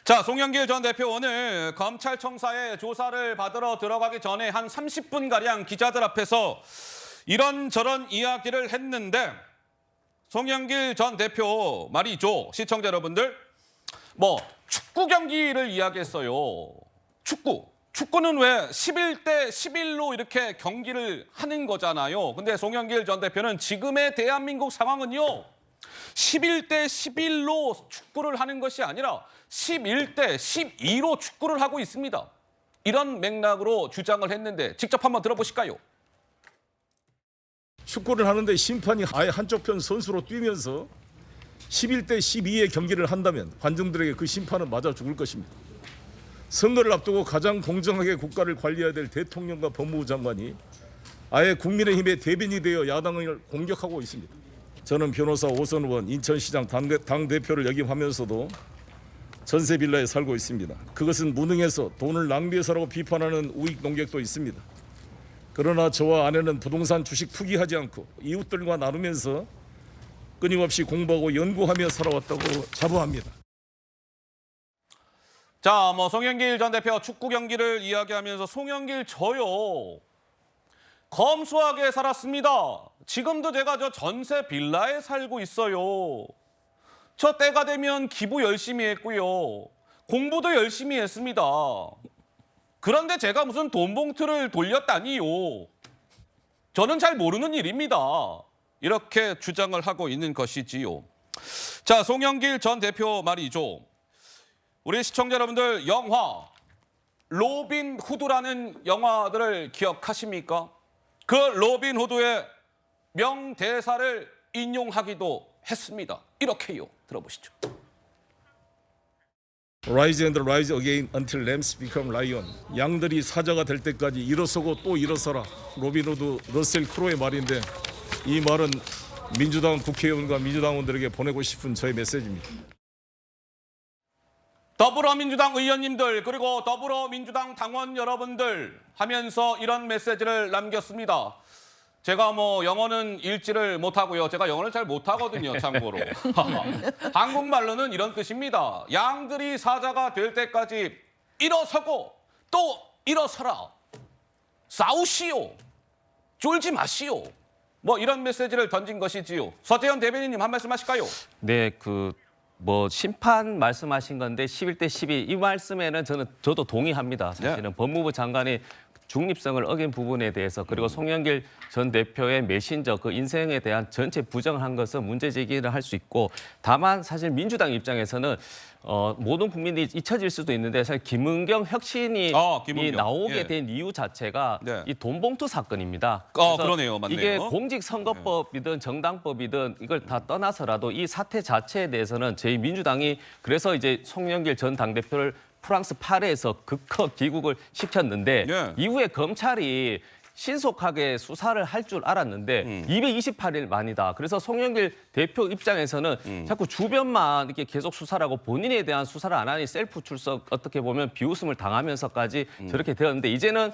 자, 송영길 전 대표 오늘 검찰청사에 조사를 받으러 들어가기 전에 한 30분가량 기자들 앞에서 이런저런 이야기를 했는데 송영길 전 대표 말이죠. 시청자 여러분들, 축구 경기를 이야기했어요. 축구는 왜 11대 11로 이렇게 경기를 하는 거잖아요. 근데 송영길 전 대표는 지금의 대한민국 상황은요, 11대 11로 축구를 하는 것이 아니라 11대 12로 축구를 하고 있습니다. 이런 맥락으로 주장을 했는데 직접 한번 들어보실까요? 축구를 하는데 심판이 아예 한쪽 편 선수로 뛰면서 11대 12의 경기를 한다면 관중들에게 그 심판은 맞아 죽을 것입니다. 선거를 앞두고 가장 공정하게 국가를 관리해야 될 대통령과 법무부 장관이 아예 국민의힘의 대변인이 되어 야당을 공격하고 있습니다. 저는 변호사 오선 의원, 인천시장 당대표를 역임하면서도 전세 빌라에 살고 있습니다. 그것은 무능해서 돈을 낭비해서라고 비판하는 우익 농객도 있습니다. 그러나 저와 아내는 부동산 주식 투기하지 않고 이웃들과 나누면서 끊임없이 공부하고 연구하며 살아왔다고 자부합니다. 자, 송영길 전 대표 축구 경기를 이야기하면서 송영길 저요, 검소하게 살았습니다. 지금도 제가 저 전세 빌라에 살고 있어요. 저 때가 되면 기부 열심히 했고요. 공부도 열심히 했습니다. 그런데 제가 무슨 돈 봉투를 돌렸다니요. 저는 잘 모르는 일입니다. 이렇게 주장을 하고 있는 것이지요. 자, 송영길 전 대표 말이죠. 우리 시청자 여러분들, 영화 로빈 후드라는 영화들을 기억하십니까? 그 로빈 후드의 명대사를 인용하기도 했습니다. 이렇게요. 들어보시죠. Rise and rise again until lambs become lion. 양들이 사자가 될 때까지 일어서고 또 일어서라. 로빈 후드 러셀 크로의 말인데, 이 말은 민주당 국회의원과 민주당원들에게 보내고 싶은 저의 메시지입니다. 더불어민주당 의원님들, 그리고 더불어민주당 당원 여러분들 하면서 이런 메시지를 남겼습니다. 제가 영어는 읽지를 못하고요. 제가 영어를 잘 못하거든요, 참고로. 한국말로는 이런 뜻입니다. 양들이 사자가 될 때까지 일어서고 또 일어서라. 싸우시오. 쫄지 마시오. 이런 메시지를 던진 것이지요. 서재현 대변인님 한 말씀 하실까요? 네, 심판 말씀하신 건데 11대 12 이 말씀에는 저도 동의합니다. 사실은 네. 법무부 장관이 중립성을 어긴 부분에 대해서, 그리고 송영길 전 대표의 메신저 그 인생에 대한 전체 부정을 한 것은 문제 제기를 할 수 있고, 다만 사실 민주당 입장에서는 모든 국민이 잊혀질 수도 있는데, 사실 김은경 혁신이 나오게 예. 된 이유 자체가 네. 이 돈봉투 사건입니다. 그러네요. 맞네요. 이게 공직선거법이든 정당법이든 이걸 다 떠나서라도 이 사태 자체에 대해서는 저희 민주당이 그래서 이제 송영길 전 당대표를 프랑스 파리에서 극허 귀국을 시켰는데, 예. 이후에 검찰이 신속하게 수사를 할 줄 알았는데 228일 만이다. 그래서 송영길 대표 입장에서는 자꾸 주변만 이렇게 계속 수사를 하고 본인에 대한 수사를 안 하니 셀프 출석, 어떻게 보면 비웃음을 당하면서까지 저렇게 되었는데, 이제는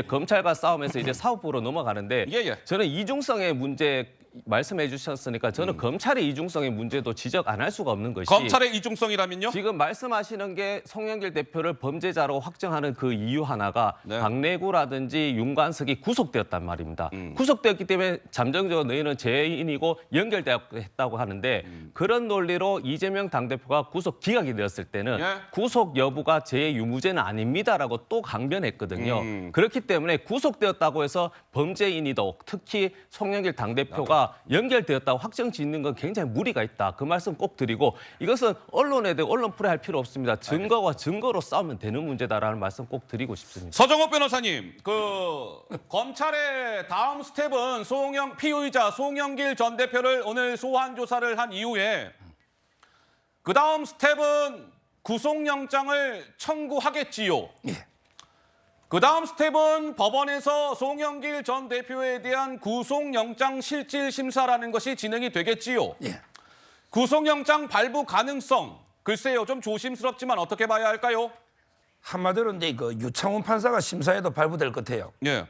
검찰과 싸우면서 이제 사법부로 넘어가는데, 저는 이중성의 문제 말씀해 주셨으니까 저는 검찰의 이중성의 문제도 지적 안 할 수가 없는 것이, 검찰의 이중성이라면요? 지금 말씀하시는 게 송영길 대표를 범죄자로 확정하는 그 이유 하나가 박래구라든지 윤관석이 구속되었단 말입니다. 구속되었기 때문에 잠정적으로 너희는 죄인이고 연결되었다고 하는데, 그런 논리로 이재명 당대표가 구속 기각이 되었을 때는 구속 여부가 제 유무죄는 아닙니다라고 또 강변했거든요. 그렇기 때문에 구속되었다고 해서 범죄인이도, 특히 송영길 당대표가 연결되었다고 확정 짓는 건 굉장히 무리가 있다. 그 말씀 꼭 드리고, 이것은 언론에 대해 언론 풀이할 필요 없습니다. 증거와 증거로 싸우면 되는 문제다라는 말씀 꼭 드리고 싶습니다. 서정욱 변호사님, 검찰의 다음 스텝은 피의자 송영길 전 대표를 오늘 소환 조사를 한 이후에 그 다음 스텝은 구속영장을 청구하겠지요. 그 다음 스텝은 법원에서 송영길 전 대표에 대한 구속영장 실질 심사라는 것이 진행이 되겠지요. 구속영장 발부 가능성, 글쎄요, 좀 조심스럽지만 어떻게 봐야 할까요? 한마디로 이제 유창훈 판사가 심사에도 발부될 것 같아요. 예.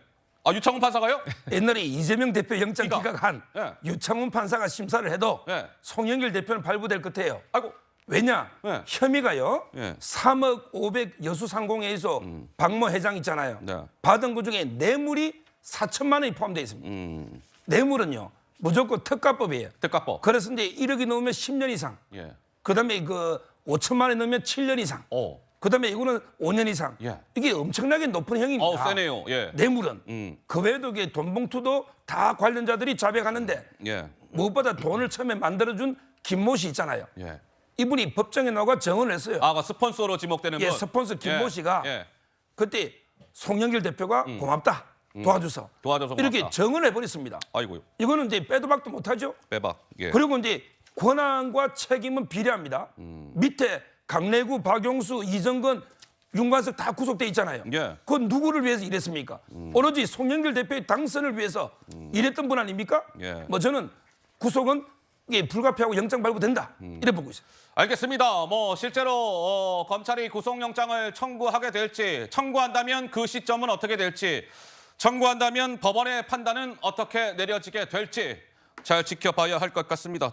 유창훈 판사가요? 옛날에 이재명 대표 영장 기각한 예. 유창훈 판사가 심사를 해도 예. 송영길 대표는 발부될 것 같아요. 아이고, 왜냐? 네. 혐의가요. 예. 3억 500 여수상공회에서 박모 회장 있잖아요. 네. 받은 그 중에 뇌물이 4천만 원이 포함되어 있습니다. 뇌물은요. 무조건 특가법이에요. 특가법. 그래서 이제 1억이 넘으면 10년 이상. 예. 그다음에 그 5천만 원이 넘으면 7년 이상. 오. 그다음에 이거는 5년 이상. 예. 이게 엄청나게 높은 형입니다. 세네요. 예. 뇌물은. 그 외에도 이게 돈 봉투도 다 관련자들이 자백하는데 예. 무엇보다 돈을 처음에 만들어준 김모 씨 있잖아요. 예. 이분이 법정에 나와 증언을 했어요. 그 스폰서로 지목되는 예, 분. 스폰서 김모 씨가 예. 그때 송영길 대표가 고맙다. 도와줘서. 도와줘서 이렇게 고맙다. 증언을 해버렸습니다. 아이고요. 이거는 이제 빼도 박도 못하죠. 빼박. 예. 그리고 이제 권한과 책임은 비례합니다. 밑에 강래구, 박용수, 이정건, 윤관석 다 구속돼 있잖아요. 예. 그건 누구를 위해서 일했습니까? 오로지 송영길 대표의 당선을 위해서 일했던 분 아닙니까? 예. 뭐 저는 구속은 이게 불가피하고 영장 발부된다. 이래 보고 있어요. 알겠습니다. 뭐 실제로 검찰이 구속영장을 청구하게 될지, 청구한다면 그 시점은 어떻게 될지, 청구한다면 법원의 판단은 어떻게 내려지게 될지 잘 지켜봐야 할 것 같습니다.